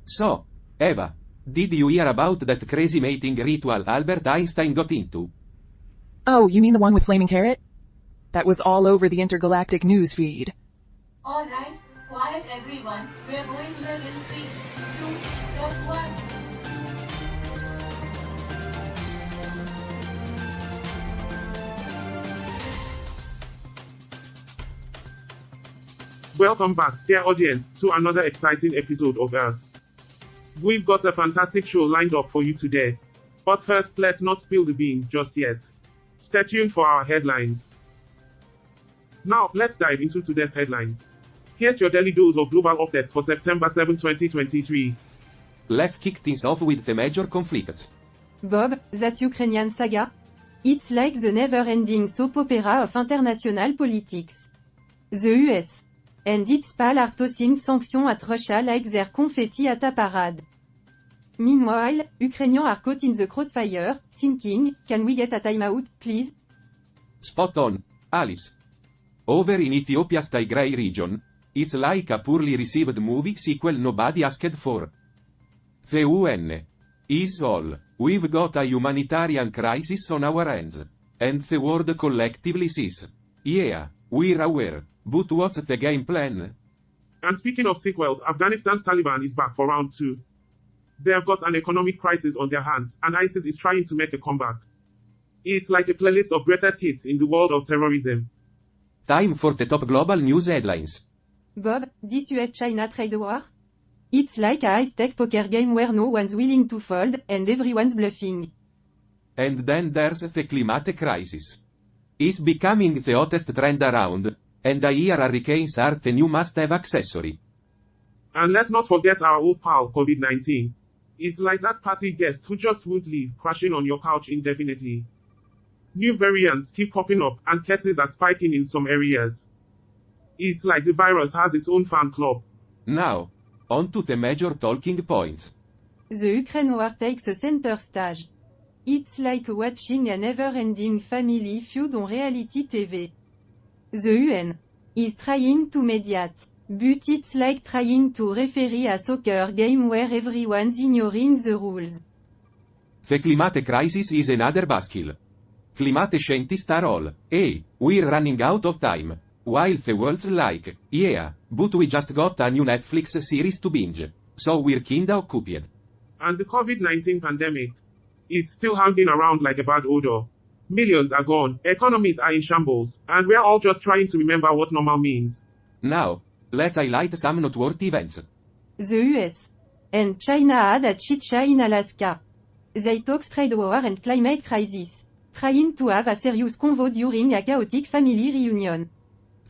So, Eva, did you hear about that crazy mating ritual Albert Einstein got into? Oh, you mean the one with flaming carrot? That was all over the intergalactic news feed. Alright, quiet everyone, we're going live in 3, 2, 1. Welcome back, dear audience, to another exciting episode of Earth. We've got a fantastic show lined up for you today. But first, let's not spill the beans just yet. Stay tuned for our headlines. Now, let's dive into today's headlines. Here's your daily dose of global updates for September 7, 2023. Let's kick things off with the major conflicts. Bob, that Ukrainian saga? It's like the never-ending soap opera of international politics. The US and its pal are tossing sanctions at Russia like their confetti at a parade. Meanwhile, Ukrainians are caught in the crossfire, thinking, can we get a timeout, please? Spot on, Alice. Over in Ethiopia's Tigray region, it's like a poorly received movie sequel nobody asked for. The UN is all. We've got a humanitarian crisis on our hands. And the world collectively says, yeah, we're aware, but what's the game plan? And speaking of sequels, Afghanistan's Taliban is back for round 2. They've got an economic crisis on their hands, and ISIS is trying to make a comeback. It's like a playlist of greatest hits in the world of terrorism. Time for the top global news headlines. Bob, this US-China trade war? It's like a high-stake poker game where no one's willing to fold, and everyone's bluffing. And then there's the climate crisis. It's becoming the hottest trend around, and I hear hurricanes are the new must-have accessory. And let's not forget our old pal, COVID-19. It's like that party guest who just won't leave, crashing on your couch indefinitely. New variants keep popping up, and cases are spiking in some areas. It's like the virus has its own fan club. Now, on to the major talking points. The Ukraine war takes a center stage. It's like watching a never-ending family feud on reality TV. The UN is trying to mediate, but it's like trying to referee a soccer game where everyone's ignoring the rules. The climate crisis is another buzzkill. Climate scientists are all, hey, we're running out of time. While the world's like, yeah, but we just got a new Netflix series to binge. So we're kinda occupied. And the COVID-19 pandemic, it's still hanging around like a bad odor. Millions are gone, economies are in shambles, and we're all just trying to remember what normal means. Now, let's highlight some noteworthy events. The US and China had a chicha in Alaska. They talk trade war and climate crisis, trying to have a serious convo during a chaotic family reunion.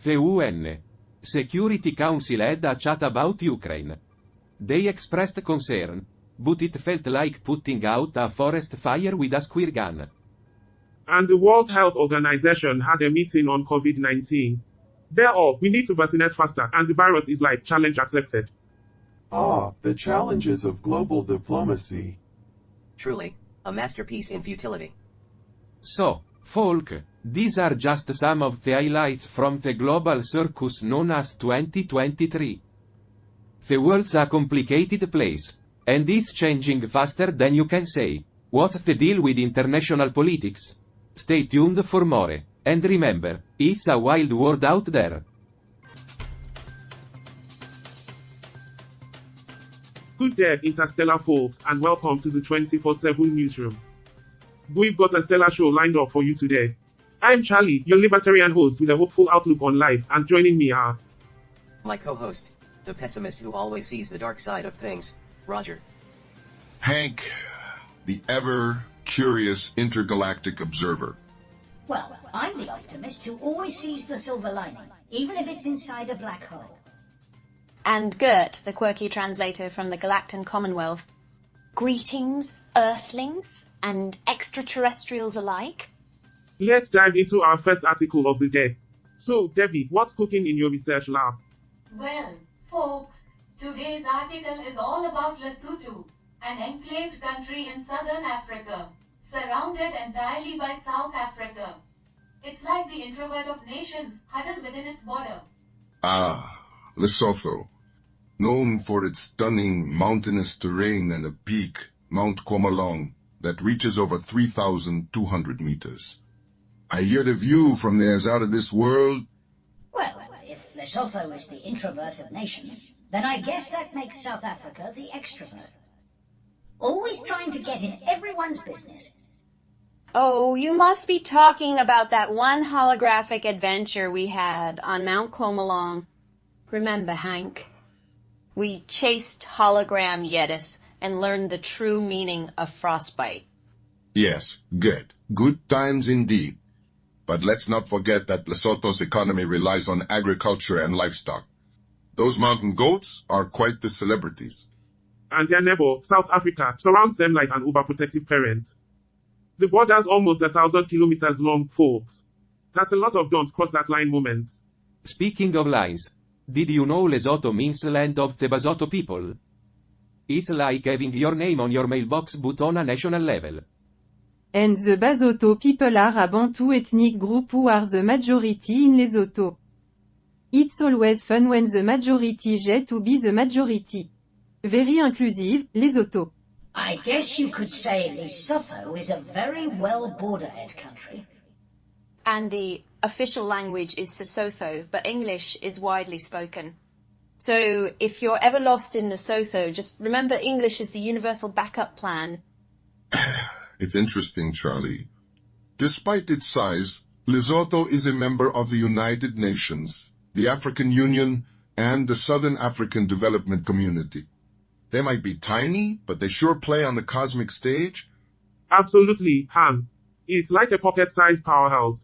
The UN Security Council had a chat about Ukraine. They expressed concern, but it felt like putting out a forest fire with a squirt gun. And the World Health Organization had a meeting on COVID-19. They're all, we need to vaccinate faster, and the virus is like, challenge accepted. Ah, the challenges of global diplomacy. Truly, a masterpiece in futility. So, folk, these are just some of the highlights from the global circus known as 2023. The world's a complicated place, and it's changing faster than you can say. What's the deal with international politics? Stay tuned for more, and remember, it's a wild world out there. Good day, interstellar folks, and welcome to the 24/7 newsroom. We've got a stellar show lined up for you today. I'm Charlie, your libertarian host with a hopeful outlook on life, and joining me are My co-host, the pessimist who always sees the dark side of things, Roger. Hank, the ever-curious intergalactic observer. Well, I'm the optimist who always sees the silver lining, even if it's inside a black hole. And Gert, the quirky translator from the Galactan Commonwealth. Greetings, Earthlings and extraterrestrials alike. Let's dive into our first article of the day. So, Debbie, what's cooking in your research lab? Well, folks, today's article is all about Lesotho, an enclaved country in southern Africa, surrounded entirely by South Africa. It's like the introvert of nations, huddled within its border. Ah, Lesotho. known for its stunning mountainous terrain and a peak, Mount Comelong, that reaches over 3,200 meters. I hear the view from there is out of this world. Well, if Lesotho is the introvert of nations, then I guess that makes South Africa the extrovert. Always trying to get in everyone's business. Oh, you must be talking about that one holographic adventure we had on Mount Comelong. Remember, Hank? We chased hologram Yetis and learned the true meaning of frostbite. Yes, good. Good times indeed. But let's not forget that Lesotho's economy relies on agriculture and livestock. Those mountain goats are quite the celebrities. And their neighbor, South Africa, surrounds them like an overprotective parent. The border's almost 1,000 kilometers long, folks. That's a lot of don't cross that line moments. Speaking of lines, did you know Lesotho means land of the Basotho people? It's like having your name on your mailbox but on a national level. And the Basotho people are a Bantu ethnic group who are the majority in Lesotho. It's always fun when the majority get to be the majority. Very inclusive, Lesotho. I guess you could say Lesotho is a very well borderhead country. And the official language is Sesotho, but English is widely spoken. So if you're ever lost in Lesotho, just remember English is the universal backup plan. It's interesting, Charlie. Despite its size, Lesotho is a member of the United Nations, the African Union, and the Southern African Development Community. They might be tiny, but they sure play on the cosmic stage. Absolutely, Han. It's like a pocket-sized powerhouse.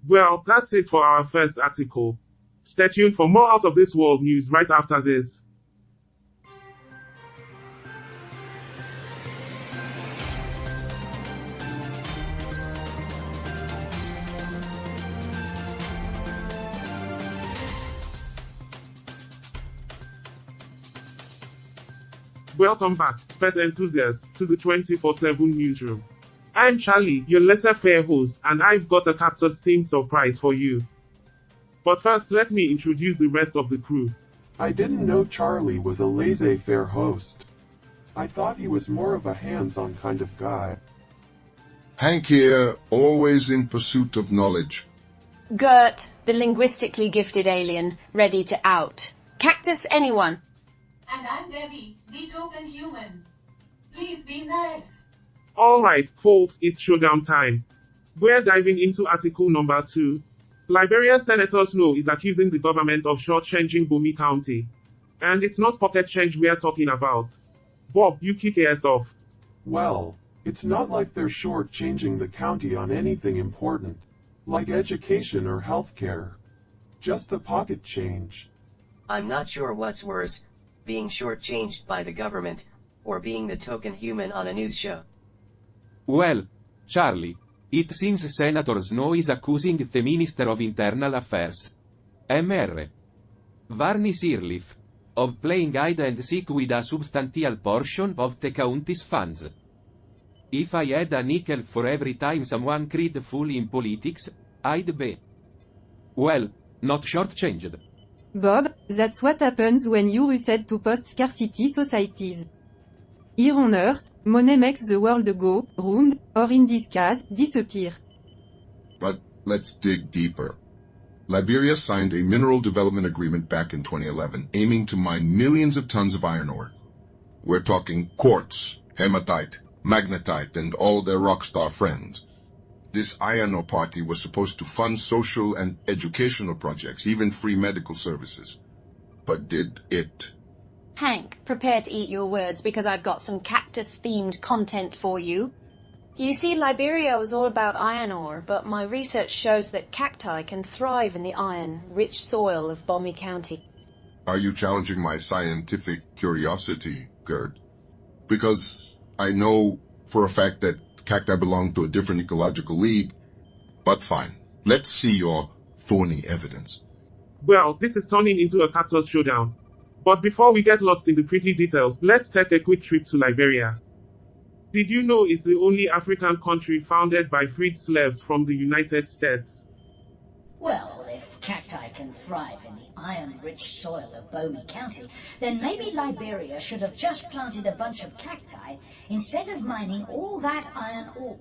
Well, that's it for our first article. Stay tuned for more out-of-this-world news right after this. Welcome back, space enthusiasts, to the 24/7 newsroom. I'm Charlie, your laissez-faire host, and I've got a cactus-themed surprise for you. But first, let me introduce the rest of the crew. I didn't know Charlie was a laissez-faire host. I thought he was more of a hands-on kind of guy. Hank here, always in pursuit of knowledge. Gert, the linguistically gifted alien, ready to out. Cactus anyone? And I'm Debbie, the token human. Please be nice. Alright, folks, it's showdown time. We're diving into article number 2. Liberia Senator Snow is accusing the government of shortchanging Bomi County. And it's not pocket change we're talking about. Bob, you kick ass off. Well, it's not like they're short-changing the county on anything important, like education or healthcare. Just the pocket change. I'm not sure what's worse, being shortchanged by the government, or being the token human on a news show. Well, Charlie, it seems Senator Snow is accusing the Minister of Internal Affairs, Mr. Varney Sirleaf, of playing hide and seek with a substantial portion of the county's funds. If I had a nickel for every time someone cried fool in politics, I'd be, well, not shortchanged. Bob, that's what happens when you reset to post-scarcity societies. Here on Earth, money makes the world go round, or in this case, disappear. But let's dig deeper. Liberia signed a mineral development agreement back in 2011, aiming to mine millions of tons of iron ore. We're talking quartz, hematite, magnetite, and all their rockstar friends. This iron ore party was supposed to fund social and educational projects, even free medical services. But did it? Hank, prepare to eat your words because I've got some cactus-themed content for you. You see, Liberia was all about iron ore, but my research shows that cacti can thrive in the iron-rich soil of Bomi County. Are you challenging my scientific curiosity, Gert? Because I know for a fact that cacti belong to a different ecological league, but fine. Let's see your phony evidence. Well, this is turning into a cactus showdown. But before we get lost in the pretty details, let's take a quick trip to Liberia. Did you know it's the only African country founded by freed slaves from the United States? Well, if cacti can thrive in the iron-rich soil of Bomi County, then maybe Liberia should have just planted a bunch of cacti instead of mining all that iron ore.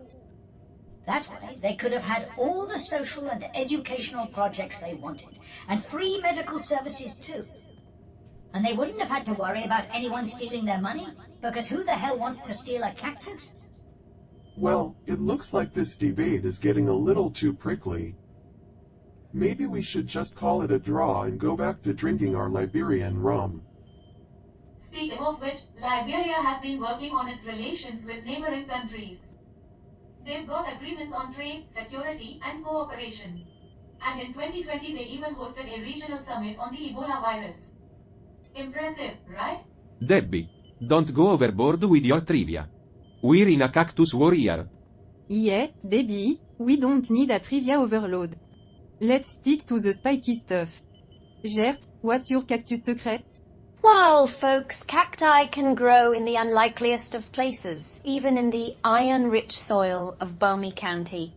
That way, they could have had all the social and educational projects they wanted, and free medical services too. And they wouldn't have had to worry about anyone stealing their money, because who the hell wants to steal a cactus? Well, it looks like this debate is getting a little too prickly. Maybe we should just call it a draw and go back to drinking our Liberian rum. Speaking of which, Liberia has been working on its relations with neighboring countries. They've got agreements on trade, security, and cooperation. And in 2020 they even hosted a regional summit on the Ebola virus. Impressive, right? Debbie, don't go overboard with your trivia. We're in a cactus war here. Yeah, Debbie, we don't need a trivia overload. Let's stick to the spiky stuff. Gert, what's your cactus secret? Well, folks, cacti can grow in the unlikeliest of places, even in the iron-rich soil of Bomi County.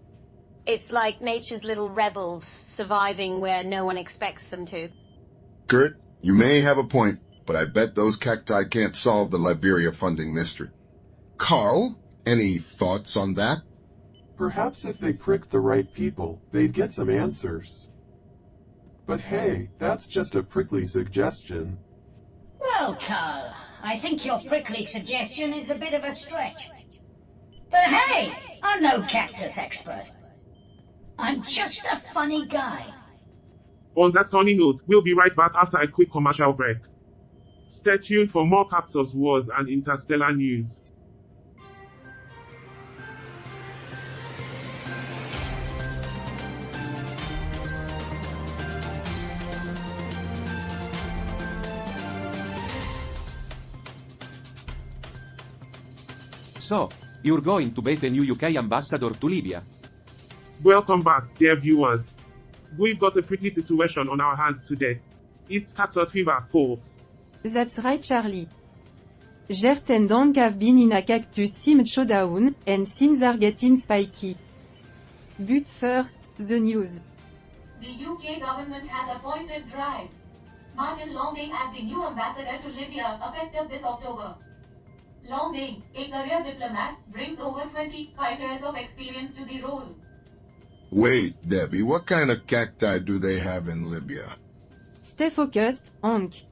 It's like nature's little rebels surviving where no one expects them to. Gert, you may have a point, but I bet those cacti can't solve the Liberia funding mystery. Carl, any thoughts on that? Perhaps if they pricked the right people, they'd get some answers. But hey, that's just a prickly suggestion. Well, Carl, I think your prickly suggestion is a bit of a stretch. But hey, I'm no cactus expert. I'm just a funny guy. On that funny note, we'll be right back after a quick commercial break. Stay tuned for more cactus wars and interstellar news. So, you're going to be the new UK ambassador to Libya. Welcome back, dear viewers. We've got a prickly situation on our hands today. It's cactus fever, folks. That's right, Charlie. Gert and Hank have been in a cactus-themed showdown, and things are getting spiky. But first, the news. The UK government has appointed Dr. Martin Longding as the new ambassador to Libya, effective this October. Longding, a career diplomat, brings over 25 years of experience to the role. Wait, Debbie, what kind of cacti do they have in Libya? Stay focused, Hank.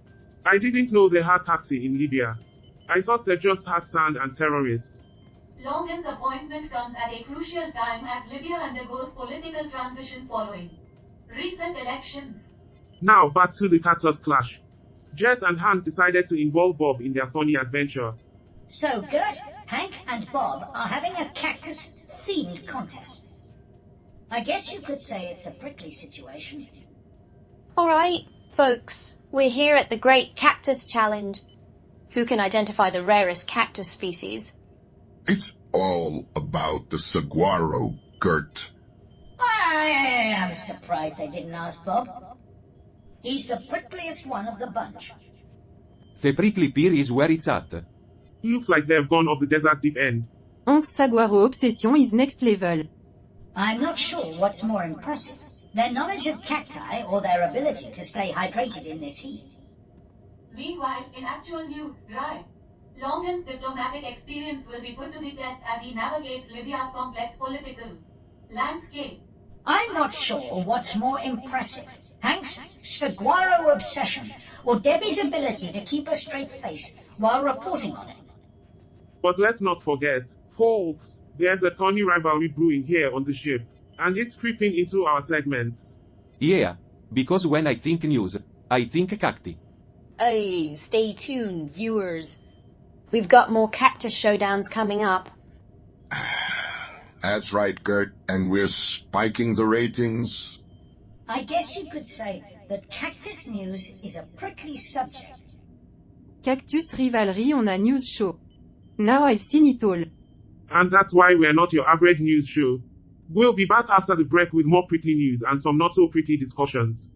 I didn't know they had cacti in Libya. I thought they just had sand and terrorists. Longding's appointment comes at a crucial time as Libya undergoes political transition following recent elections. Now back to the cactus clash. Gert and Hank decided to involve Bob in their funny adventure. So Gert, Hank, and Bob are having a cactus-themed contest. I guess you could say it's a prickly situation. Alright, folks, we're here at the Great Cactus Challenge. Who can identify the rarest cactus species? It's all about the saguaro, Gert. I'm surprised they didn't ask Bob. He's the prickliest one of the bunch. The prickly pear is where it's at. Looks like they've gone off the desert deep end. Hank's saguaro obsession is next level. I'm not sure what's more impressive, their knowledge of cacti or their ability to stay hydrated in this heat. Meanwhile, in actual news, Longdon's diplomatic experience will be put to the test as he navigates Libya's complex political landscape. I'm not sure what's more impressive, Hank's saguaro obsession or Debbie's ability to keep a straight face while reporting on it. But let's not forget, folks, there's a thorny rivalry brewing here on the ship, and it's creeping into our segments. Yeah, because when I think news, I think cacti. Oh, stay tuned, viewers. We've got more cactus showdowns coming up. That's right, Gert, and we're spiking the ratings. I guess you could say that cactus news is a prickly subject. Cactus rivalry on a news show. Now I've seen it all. And that's why we're not your average news show. We'll be back after the break with more prickly news and some not so prickly discussions.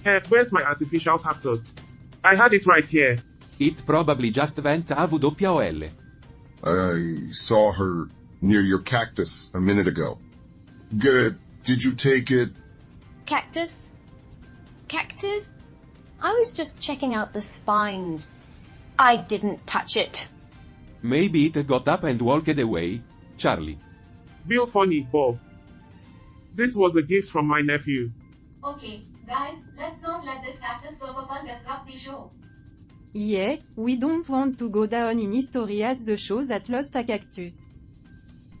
Hey, where's my artificial cactus? I had it right here. It probably just went AWOL. I saw her near your cactus a minute ago. Good. Did you take it? Cactus? Cactus? I was just checking out the spines. I didn't touch it. Maybe it got up and walked away, Charlie. Real funny, Bob. This was a gift from my nephew. Okay, guys, let's not let this cactus fun disrupt the show. Yeah, we don't want to go down in history as the show that lost a cactus.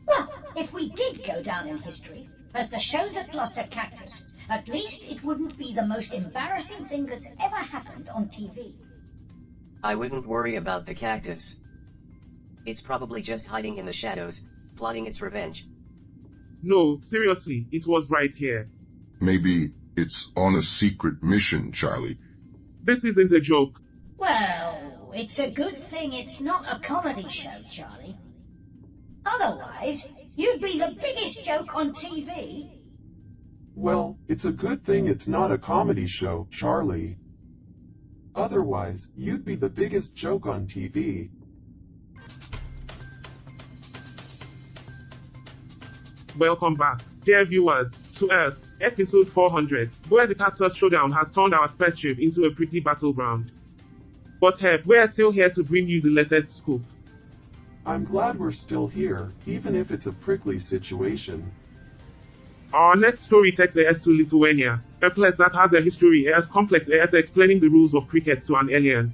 Well, if we did go down in history as the show that lost a cactus, at least it wouldn't be the most embarrassing thing that's ever happened on TV. I wouldn't worry about the cactus. It's probably just hiding in the shadows, plotting its revenge. No, seriously, it was right here. Maybe it's on a secret mission, Charlie. This isn't a joke. Well, it's a good thing it's not a comedy show, Charlie. Otherwise, you'd be the biggest joke on TV. Well, it's a good thing it's not a comedy show, Charlie. Otherwise, you'd be the biggest joke on TV. Welcome back, dear viewers, to Earth, episode 400, where the Cactus Showdown has turned our spaceship into a pretty battleground. But hey, we're still here to bring you the latest scoop. I'm glad we're still here, even if it's a prickly situation. Our next story takes us to Lithuania, a place that has a history as complex as explaining the rules of cricket to an alien.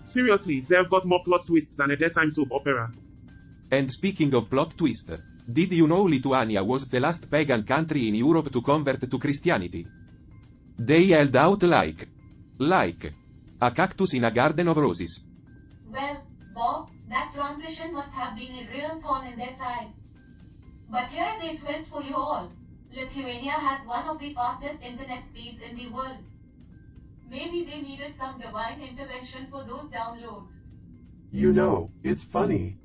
Seriously, they've got more plot twists than a daytime soap opera. And speaking of plot twist, did you know Lithuania was the last pagan country in Europe to convert to Christianity? They held out like a cactus in a garden of roses. Well, Bob, that transition must have been a real thorn in their side. But here's a twist for you all. Lithuania has one of the fastest internet speeds in the world. Maybe they needed some divine intervention for those downloads. You know, it's funny.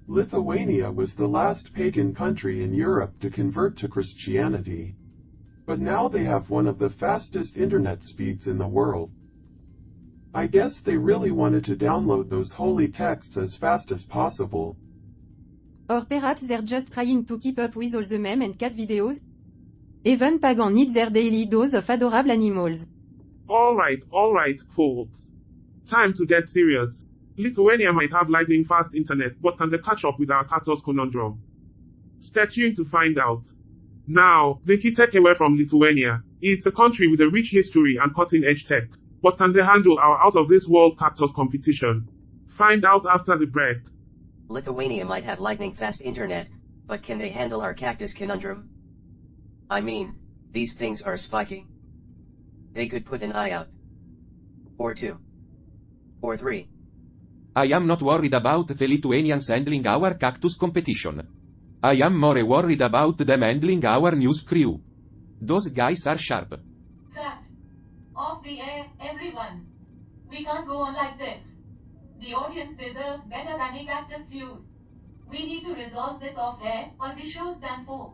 Lithuania was the last pagan country in Europe to convert to Christianity. But now they have one of the fastest internet speeds in the world. I guess they really wanted to download those holy texts as fast as possible. Or perhaps they're just trying to keep up with all the meme and cat videos? Even pagan needs their daily dose of adorable animals. Alright, folks. Time to get serious. Lithuania might have lightning-fast internet, but can they catch up with our cactus conundrum? Stay tuned to find out. Now, the key takeaway from Lithuania. It's a country with a rich history and cutting-edge tech. But can they handle our out-of-this-world cactus competition? Find out after the break. Lithuania might have lightning-fast internet, but can they handle our cactus conundrum? I mean, these things are spiky. They could put an eye out. Or two. Or three. I am not worried about the Lithuanians handling our cactus competition. I am more worried about them handling our news crew. Those guys are sharp. Cut. Off the air, everyone. We can't go on like this. The audience deserves better than a cactus feud. We need to resolve this off air, or the show's done for.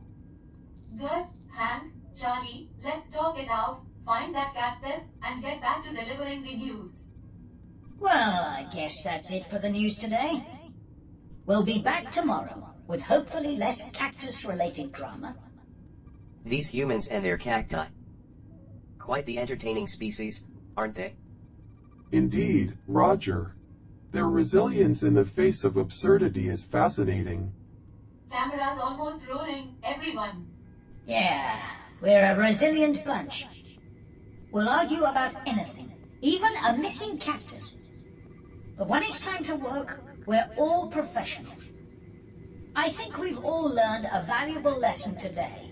Gert, Hank, Charlie, let's talk it out, find that cactus, and get back to delivering the news. Well, I guess that's it for the news today. We'll be back tomorrow with hopefully less cactus-related drama. These humans and their cacti. Quite the entertaining species, aren't they? Indeed, Roger. Their resilience in the face of absurdity is fascinating. Camera's almost rolling, everyone. Yeah, we're a resilient bunch. We'll argue about anything, even a missing cactus. But when it's time to work, we're all professionals. I think we've all learned a valuable lesson today.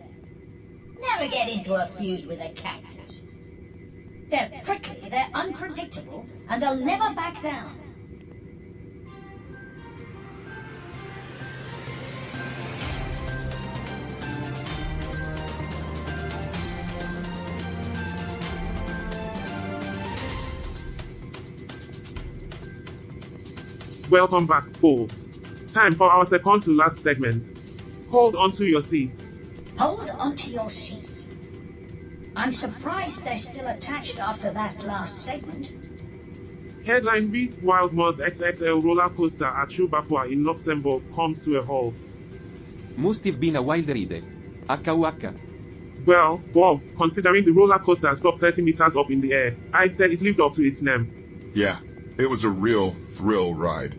Never get into a feud with a cactus. They're prickly, they're unpredictable, and they'll never back down. Welcome back, folks. Time for our second to last segment. Hold on to your seats. Hold onto your seats. I'm surprised they're still attached after that last segment. Headline reads Wild Moss XXL roller coaster at Chubafua in Luxembourg comes to a halt. Must have been a wild ride. Waka waka. Well, Bob, considering the roller coaster stopped 30 meters up in the air, I'd say it lived up to its name. Yeah, it was a real thrill ride.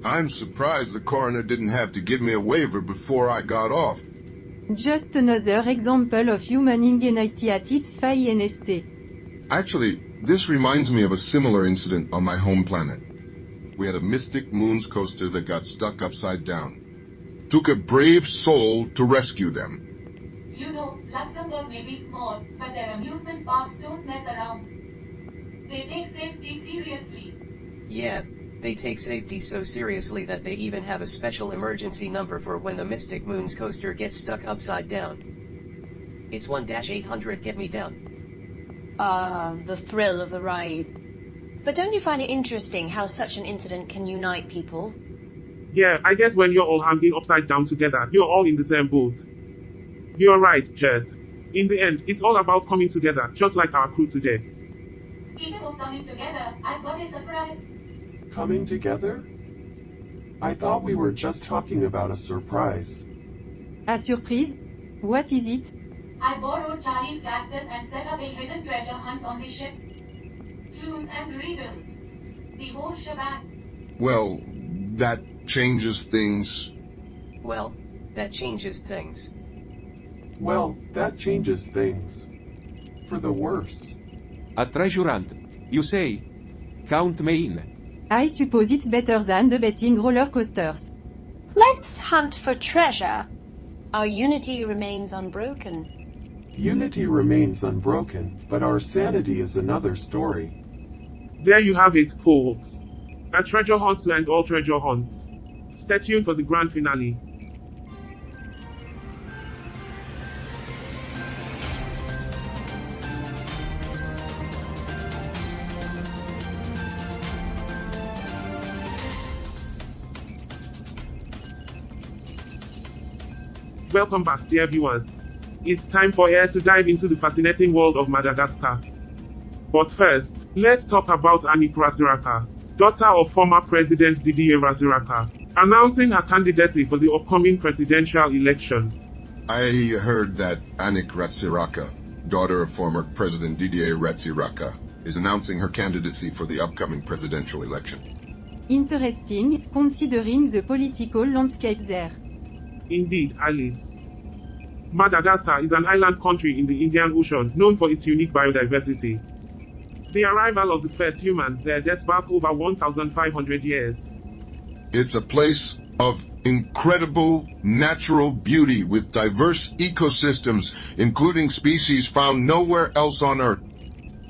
I'm surprised the coroner didn't have to give me a waiver before I got off. Just another example of human ingenuity at its finest. Actually, this reminds me of a similar incident on my home planet. We had a Mystic Moons coaster that got stuck upside down. Took a brave soul to rescue them. You know, Luxembourg may be small, but their amusement parks don't mess around. They take safety seriously. Yeah, they take safety so seriously that they even have a special emergency number for when the Mystic Moons coaster gets stuck upside down. It's 1-800 get me down. The thrill of the ride. But don't you find it interesting how such an incident can unite people? Yeah, I guess when you're all hanging upside down together, you're all in the same boat. You're right, Gert. In the end, it's all about coming together, just like our crew today. Speaking of coming together, I've got a surprise. Coming together? I thought we were just talking about a surprise. A surprise? What is it? I borrowed Charlie's cactus and set up a hidden treasure hunt on the ship. Clues and riddles. The whole shebang. Well, that changes things. Well, that changes things. Well, that changes things. For the worse. A treasure hunt. You say? Count me in. I suppose it's better than the betting roller coasters. Let's hunt for treasure. Our unity remains unbroken. Unity remains unbroken, but our sanity is another story. There you have it, folks. A treasure hunt to end all treasure hunts. Stay tuned for the grand finale. Welcome back, dear viewers. It's time for us to dive into the fascinating world of Madagascar. But first, let's talk about Annick Ratsiraka, daughter of former President Didier Ratsiraka, announcing her candidacy for the upcoming presidential election. I heard that Annick Ratsiraka, daughter of former President Didier Ratsiraka, is announcing her candidacy for the upcoming presidential election. Interesting, considering the political landscape there. Indeed, Alice. Madagascar is an island country in the Indian Ocean known for its unique biodiversity. The arrival of the first humans there dates back over 1,500 years. It's a place of incredible natural beauty with diverse ecosystems, including species found nowhere else on Earth.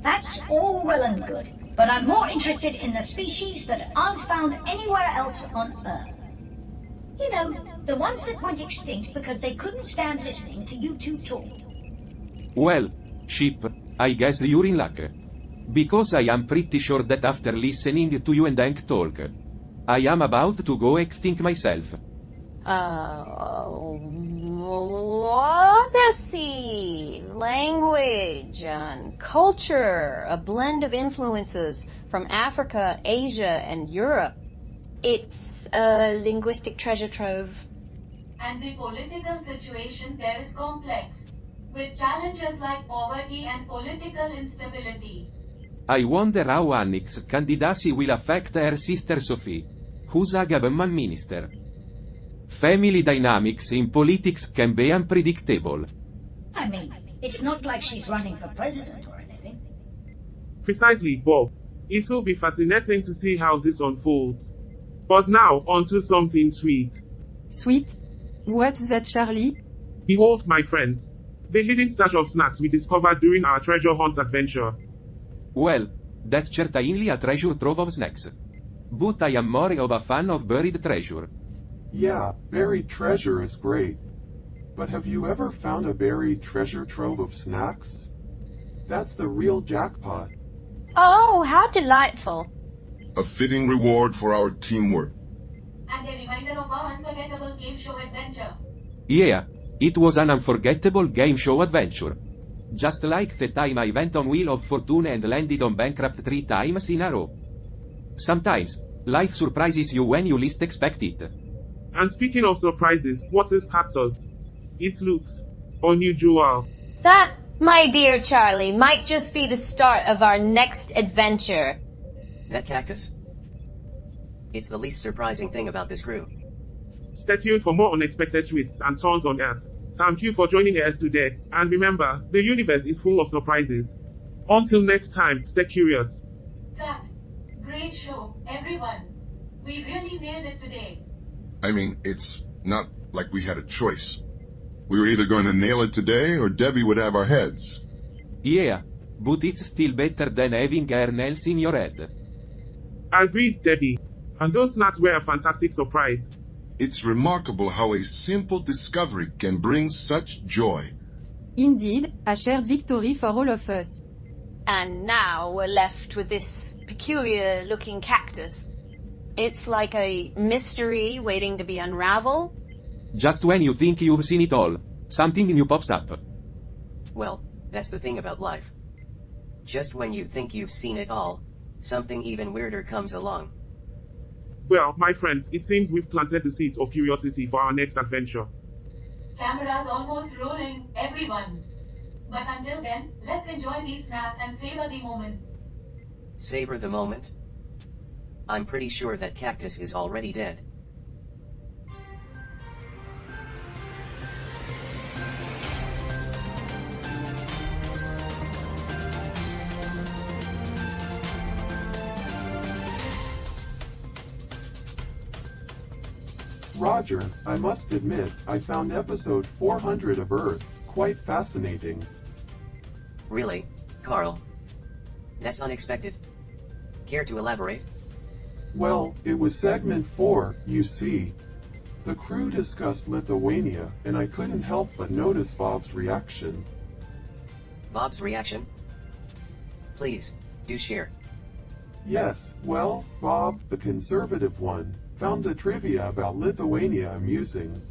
That's all well and good, but I'm more interested in the species that aren't found anywhere else on Earth. You know, the ones that went extinct because they couldn't stand listening to you two talk. Well, Ship, I guess you're in luck. Because I am pretty sure that after listening to you and Hank talk, I am about to go extinct myself. Let's see. Language and culture, a blend of influences from Africa, Asia, and Europe. It's a linguistic treasure trove. And the political situation there is complex, with challenges like poverty and political instability. I wonder how Annick's candidacy will affect her sister Sophie, who's a government minister. Family dynamics in politics can be unpredictable. I mean, it's not like she's running for president or anything. Precisely, Bob. It will be fascinating to see how this unfolds. But now, on to something sweet. Sweet? What's that, Charlie? Behold, my friends, the hidden stash of snacks we discovered during our treasure hunt adventure. Well, that's certainly a treasure trove of snacks. But I am more of a fan of buried treasure. Yeah, buried treasure is great. But have you ever found a buried treasure trove of snacks? That's the real jackpot. Oh, how delightful. A fitting reward for our teamwork. And a reminder of our unforgettable game show adventure. Yeah, it was an unforgettable game show adventure. Just like the time I went on Wheel of Fortune and landed on bankrupt 3 times in a row. Sometimes, life surprises you when you least expect it. And speaking of surprises, what is cactus? It looks unusual. That, my dear Charlie, might just be the start of our next adventure. That cactus? It's the least surprising thing about this crew. Stay tuned for more unexpected twists and turns on Earth. Thank you for joining us today, and remember, the universe is full of surprises. Until next time, stay curious. Cut. Great show, everyone. We really nailed it today. I mean, it's not like we had a choice. We were either going to nail it today or Debbie would have our heads. Yeah, but it's still better than having kernels in your head. Agreed, Debbie. And those nuts were a fantastic surprise. It's remarkable how a simple discovery can bring such joy. Indeed, a shared victory for all of us. And now we're left with this peculiar-looking cactus. It's like a mystery waiting to be unraveled. Just when you think you've seen it all, something new pops up. Well, that's the thing about life. Just when you think you've seen it all, something even weirder comes along. Well, my friends, it seems we've planted the seeds of curiosity for our next adventure. Camera's almost rolling, everyone. But until then, let's enjoy these snacks and savor the moment. Savor the moment. I'm pretty sure that cactus is already dead. Roger, I must admit, I found episode 400 of Earth quite fascinating. Really, Carl? That's unexpected. Care to elaborate? Well, it was segment 4, you see. The crew discussed Lithuania, and I couldn't help but notice Bob's reaction. Bob's reaction? Please, do share. Yes, well, Bob, the conservative one, found the trivia about Lithuania amusing.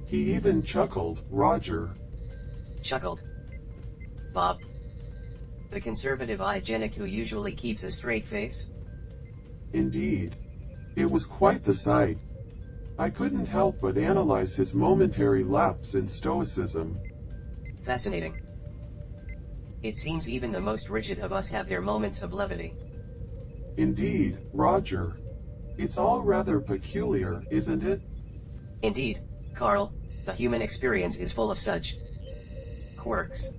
He even chuckled, Roger. Chuckled. Bob. The conservative hygienic who usually keeps a straight face? Indeed. It was quite the sight. I couldn't help but analyze his momentary lapse in stoicism. Fascinating. It seems even the most rigid of us have their moments of levity. Indeed, Roger. It's all rather peculiar, isn't it? Indeed, Carl, the human experience is full of such quirks.